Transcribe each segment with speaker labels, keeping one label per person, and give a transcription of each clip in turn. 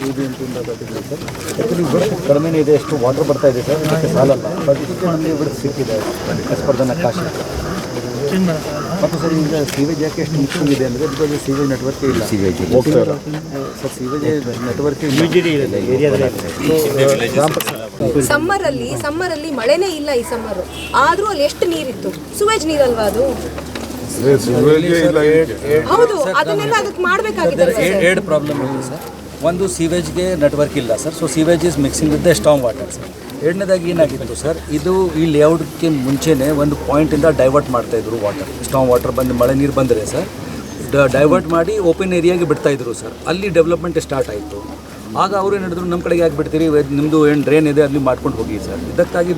Speaker 1: BBMP ಕಟ್ಟಿದ್ದೀವಿ sir. Actually width ಕಡಿಮೆ ಇದೆ, ಎಷ್ಟು ವಾಟರ್ ಬರ್ತಾ ಇದೆ ಸರ್, ಇದಕ್ಕೆ ಸಾಲಲ್ಲ. ಬಟ್ ಇದಕ್ಕೆ ನಮಗೆ ವಿಡ್ತ್ ಸಿಕ್ಕಿದೆ ಆಸ್ ಪರ್ ದ ನಕಾಶೆ. ಮತ್ತು ಸರ್ ಈಗ ಸೀವೇಜ್ ಯಾಕೆ ಎಷ್ಟು ಮಿಕ್ಸಿಂಗ್ ಇದೆ ಅಂದರೆ ಬಿಕಾಸ್ ಸೀವೇಜ್ ನೆಟ್ವರ್ಕೇ ಇಲ್ಲ. ಹೋಗ್ತಾರೆ ಸರ್, ಸೀವೇಜ್ ನೆಟ್ವರ್ಕೇ
Speaker 2: ಸಮ್ಮರಲ್ಲಿ ಮಳೆನೇ ಇಲ್ಲ ಈ ಸಮ್ಮರು, ಆದ್ರೂ ಅಲ್ಲಿ ಎಷ್ಟು ನೀರಿತ್ತು? ಸುವೇಜ್ ನೀರಲ್ವಾ ಅದು? ಹೌದು, ಅದನ್ನೆಲ್ಲ ಅದಕ್ಕೆ ಮಾಡಬೇಕಾಗಿದೆ.
Speaker 1: ಎರಡು ಪ್ರಾಬ್ಲಮ್ ಇದೆ ಸರ್. ಒಂದು, ಸೀವೇಜ್ಗೆ ನೆಟ್ವರ್ಕ್ ಇಲ್ಲ sir, so sewage is mixing with the storm water sir. ಎರಡನೇದಾಗಿ ಏನಾಗಿತ್ತು ಸರ್, ಇದು ಈ ಲೇಔಟ್ಗೆ ಮುಂಚೆನೇ ಒಂದು ಪಾಯಿಂಟಿಂದ ಡೈವರ್ಟ್ ಮಾಡ್ತಾಯಿದ್ರು ವಾಟರ್. ಸ್ಟಾರ್ಮ್ ವಾಟರ್ ಬಂದು ಮಳೆ ನೀರು ಬಂದರೆ ಸರ್ ಡೈವರ್ಟ್ ಮಾಡಿ ಓಪನ್ ಏರಿಯಾಗೆ ಬಿಡ್ತಾಯಿದ್ರು ಸರ್. ಅಲ್ಲಿ ಡೆವಲಪ್ಮೆಂಟ್ ಸ್ಟಾರ್ಟ್ ಆಯಿತು. ಆಗ ಅವ್ರು ಏನು ಹೇಳಿದ್ರು, ನಮ್ಮ ಕಡೆಗೆ ಯಾಕೆ ಬಿಡ್ತೀರಿ, ನಿಮ್ಮದು ಏನು ಡ್ರೈನ್ ಇದೆ ಅಲ್ಲಿ ಮಾಡ್ಕೊಂಡು ಹೋಗಿ ಸರ್. ಇದಕ್ಕಾಗಿ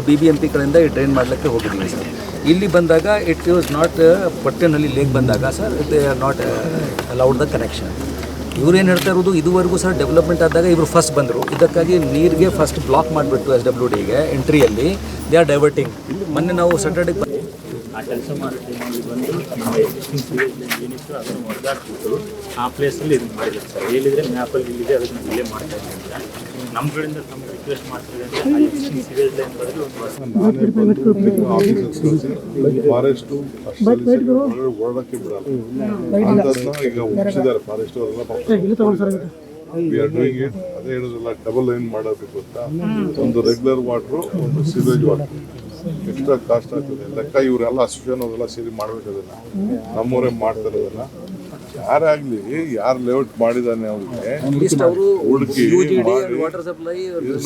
Speaker 1: BBMP ಕಡೆಯಿಂದ ಈ ಡ್ರೈನ್ ಮಾಡಲಿಕ್ಕೆ ಹೋಗಿದ್ದೀವಿ ಸರ್. ಇಲ್ಲಿ ಬಂದಾಗ ಇಟ್ ವಾಸ್ ನಾಟ್ ಪಟ್ಟೆನಲ್ಲಿ ಲೇಕ್ ಬಂದಾಗ sir they are not allowed the connection. ಇವ್ರು ಏನು ಹೇಳ್ತಾ ಇರೋದು, ಇದುವರೆಗೂ ಸರ್ ಡೆವಲಪ್ಮೆಂಟ್ ಆದಾಗ ಇವರು ಫಸ್ಟ್ ಬಂದರು. ಇದಕ್ಕಾಗಿ ನೀರಿಗೆ ಫಸ್ಟ್ ಬ್ಲಾಕ್ ಮಾಡಿಬಿಟ್ಟು SWDಗೆ ಎಂಟ್ರಿಯಲ್ಲಿ ದೇ ಆರ್ ಡೈವರ್ಟಿಂಗ್. ಮೊನ್ನೆ ನಾವು ಸ್ಯಾಟರ್ಡೆ
Speaker 3: ಆ ಕೆಲಸ ಮಾಡೋ ಟೈಮಲ್ಲಿ ಬಂದು ನಮ್ಮ ಎಕ್ಸಿಸ್ಟಿಂಗ್ ಸಿವೇಜ್ ಲೈನ್ ಏನಿತ್ತು ಅದನ್ನು ಹೊರದಾಕ್ಬಿಟ್ಟು ಆ ಪ್ಲೇಸಲ್ಲಿ ಇದನ್ನು ಮಾಡಿದ್ದಾರೆ ಸರ್. ಹೇಳಿದರೆ ಮ್ಯಾಪಲ್ಲಿ ಇಲ್ಲಿದೆ, ಅದನ್ನು ಡಿಲೇ ಮಾಡ್ತಾ ಇದ್ದೀವಿ ಅಂತ ನಮ್ಮ ಕಡೆಯಿಂದ ತಮಗೆ ರಿಕ್ವೆಸ್ಟ್ ಮಾಡ್ತಿದೆ ಅಂದರೆ ಆ ಎಕ್ಸಿಸ್ಟಿಂಗ್ ಸಿವೇಜ್ ಲೈನ್ ಬದಲು ಒಂದು
Speaker 4: ಫಾರೆಸ್ಟು ಓಡೋಕ್ಕೆ ಬಿಡಲ್ಲ ಅಂತದನ್ನ ಈಗ ಮುಗಿಸಿದ್ದಾರೆ ಫಾರೆಸ್ಟ್ ಅವರೆಲ್ಲ. We are doing it. ಅದೇ ಹೇಳೋದಿಲ್ಲ, ಡಬಲ್ ಲೈನ್ ಮಾಡೋದಕ್ಕೆ ಗೊತ್ತಾ, ಒಂದು ರೆಗ್ಯುಲರ್ ವಾಟ್ರು, ಒಂದು ಸಿವೇಜ್ ವಾಟ್ರು. ಎಕ್ಸ್ಟ್ರಾ ಕಾಸ್ಟ್ ಆಗ್ತದೆ ಲೆಕ್ಕ. ಇವರೆಲ್ಲ ಅಸೋಸಿಯೇಷನ್ ಅವರೆಲ್ಲ ಸೇರಿ ಮಾಡ್ಬೇಕದನ್ನ, ನಮ್ಮವರೇ ಮಾಡ್ತಾರೆ ಅದನ್ನ. ಯಾರೇ ಆಗಲಿ, ಯಾರು ಲೇಔಟ್ ಮಾಡಿದಾನೆ ಅವ್ರಿಗೆ ಹುಡುಕಿ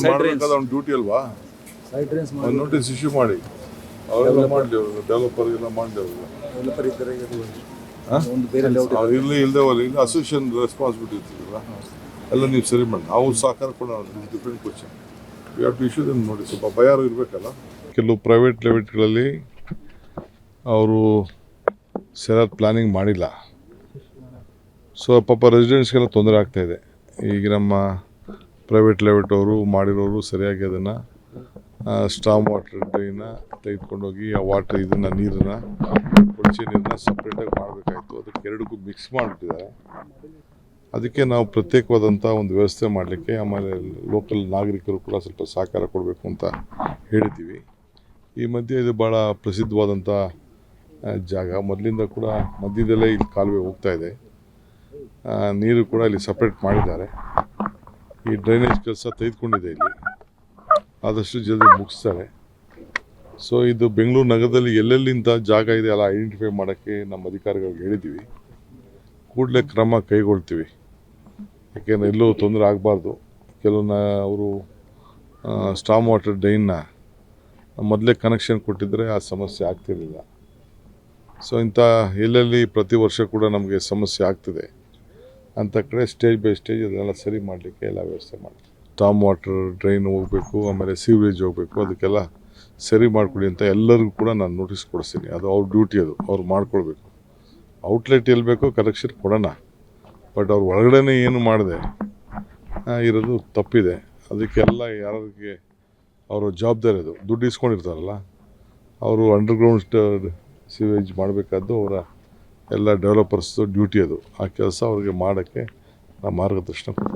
Speaker 4: ಮಾಡ್ಬೇಕಾದ ಅವ್ನ ಡ್ಯೂಟಿ ಅಲ್ವಾ. ಒಂದು ನೋಟಿಸ್ ಇಶ್ಯೂ ಮಾಡಿ ಅವರೆಲ್ಲ ಮಾಡಲಿ, ಅವರು ಡೆವಲಪರ್ಗೆಲ್ಲ ಮಾಡಲಿ. ಅವ್ರು ಇಲ್ಲದೆ ಹೋಗಿ ಇಲ್ಲಿ ಅಸೋಸಿಯೇಷನ್ ರೆಸ್ಪಾನ್ಸಿಬಿಲಿಟಿ ಇರ್ತದಲ್ಲ, ಎಲ್ಲ ನೀವು ಸರಿ ಮಾಡಿ. ನಾವು ಸಹಕಾರ ಕೊಡೋಣ, different question. We have to issue them ನೋಡಿ. ಸ್ವಲ್ಪ ಭಯ ಇರಬೇಕಲ್ಲ. ಕೆಲವು ಪ್ರೈವೇಟ್ ಲೆವೆಟ್ಗಳಲ್ಲಿ ಅವರು ಸರಿಯಾದ ಪ್ಲಾನಿಂಗ್ ಮಾಡಿಲ್ಲ. ಸೊ ಪಾಪ ರೆಸಿಡೆನ್ಸ್ಗೆಲ್ಲ ತೊಂದರೆ ಆಗ್ತಾಯಿದೆ. ಈಗ ನಮ್ಮ ಪ್ರೈವೇಟ್ ಲೆವೆಟ್ ಅವರು ಮಾಡಿರೋರು ಸರಿಯಾಗಿ ಅದನ್ನು ಸ್ಟಾರ್ಮ್ ವಾಟರ್ ಡ್ರೈನ ತೆಗೆದುಕೊಂಡೋಗಿ ಆ ವಾಟರ್ ಇದನ್ನು ನೀರನ್ನು ಕೊಳಚೆ ನೀರನ್ನ ಸಪ್ರೇಟಾಗಿ ಮಾಡಬೇಕಾಯಿತು. ಅದಕ್ಕೆ ಎರಡಕ್ಕೂ ಮಿಕ್ಸ್ ಮಾಡಿಬಿಟ್ಟಿದ್ದಾರೆ. ಅದಕ್ಕೆ ನಾವು ಪ್ರತ್ಯೇಕವಾದಂಥ ಒಂದು ವ್ಯವಸ್ಥೆ ಮಾಡಲಿಕ್ಕೆ, ಆಮೇಲೆ ಲೋಕಲ್ ನಾಗರಿಕರು ಕೂಡ ಸ್ವಲ್ಪ ಸಹಕಾರ ಕೊಡಬೇಕು ಅಂತ ಹೇಳಿದ್ದೀವಿ. ಈ ಮಧ್ಯೆ ಇದು ಭಾಳ ಪ್ರಸಿದ್ಧವಾದಂಥ ಜಾಗ. ಮೊದಲಿಂದ ಕೂಡ ಮಧ್ಯದಲ್ಲೇ ಇಲ್ಲಿ ಕಾಲುವೆ ಹೋಗ್ತಾ ಇದೆ. ನೀರು ಕೂಡ ಇಲ್ಲಿ ಸಪ್ರೇಟ್ ಮಾಡಿದ್ದಾರೆ. ಈ ಡ್ರೈನೇಜ್ ಕೆಲಸ ತೆಗೆದುಕೊಂಡಿದೆ ಇಲ್ಲಿ, ಆದಷ್ಟು ಜಲ್ದಿ ಮುಗಿಸ್ತಾರೆ. ಸೊ ಇದು ಬೆಂಗಳೂರು ನಗರದಲ್ಲಿ ಎಲ್ಲೆಲ್ಲಿಂಥ ಜಾಗ ಇದೆ ಎಲ್ಲ ಐಡೆಂಟಿಫೈ ಮಾಡೋಕ್ಕೆ ನಮ್ಮ ಅಧಿಕಾರಿಗಳಿಗೆ ಹೇಳಿದ್ದೀವಿ. ಕೂಡಲೇ ಕ್ರಮ ಕೈಗೊಳ್ತೀವಿ. ಯಾಕೆಂದರೆ ಎಲ್ಲೂ ತೊಂದರೆ ಆಗಬಾರ್ದು. ಕೆಲವನ್ನ ಅವರು ಸ್ಟಾರ್ಮ್ ವಾಟರ್ ಡ್ರೈನ್ನ ಮೊದಲೇ ಕನೆಕ್ಷನ್ ಕೊಟ್ಟಿದ್ದರೆ ಆ ಸಮಸ್ಯೆ ಆಗ್ತಿರಲಿಲ್ಲ. ಸೊ ಇಂಥ ಎಲ್ಲೆಲ್ಲಿ ಪ್ರತಿ ವರ್ಷ ಕೂಡ ನಮಗೆ ಸಮಸ್ಯೆ ಆಗ್ತದೆ ಅಂಥ ಕಡೆ ಸ್ಟೇಜ್ ಬೈ ಸ್ಟೇಜ್ ಅದನ್ನೆಲ್ಲ ಸರಿ ಮಾಡಲಿಕ್ಕೆ ಎಲ್ಲ ವ್ಯವಸ್ಥೆ ಮಾಡ್ತೀವಿ. ಸ್ಟಾರ್ಮ್ ವಾಟರ್ ಡ್ರೈನ್ ಹೋಗಬೇಕು, ಆಮೇಲೆ ಸೀವೇಜ್ ಹೋಗಬೇಕು, ಅದಕ್ಕೆಲ್ಲ ಸರಿ ಮಾಡಿಕೊಡಿ ಅಂತ ಎಲ್ಲರಿಗೂ ಕೂಡ ನಾನು ನೋಟಿಸ್ ಕೊಡಿಸ್ತೀನಿ. ಅದು ಅವ್ರ ಡ್ಯೂಟಿ, ಅದು ಅವ್ರು ಮಾಡ್ಕೊಳ್ಬೇಕು. ಔಟ್ಲೆಟ್ ಎಲ್ಲಿ ಬೇಕೋ ಕನೆಕ್ಷನ್ ಕೊಡೋಣ, ಬಟ್ ಅವ್ರು ಒಳಗಡೆ ಏನು ಮಾಡಿದೆ ಇರೋದು ತಪ್ಪಿದೆ. ಅದಕ್ಕೆಲ್ಲ ಯಾರಿಗೆ ಅವರ ಜವಾಬ್ದಾರಿ, ಅದು ದುಡ್ಡು ಇಸ್ಕೊಂಡಿರ್ತಾರಲ್ಲ ಅವರು ಅಂಡರ್ಗ್ರೌಂಡ್ ಸಿವೇಜ್ ಮಾಡಬೇಕಾದ್ದು ಅವರ ಎಲ್ಲ ಡೆವಲಪರ್ಸ್ದು ಡ್ಯೂಟಿ. ಅದು ಆ ಕೆಲಸ ಅವ್ರಿಗೆ ಮಾಡೋಕ್ಕೆ ನಾವು ಮಾರ್ಗದರ್ಶನ ಕೊಡ್ತೀವಿ.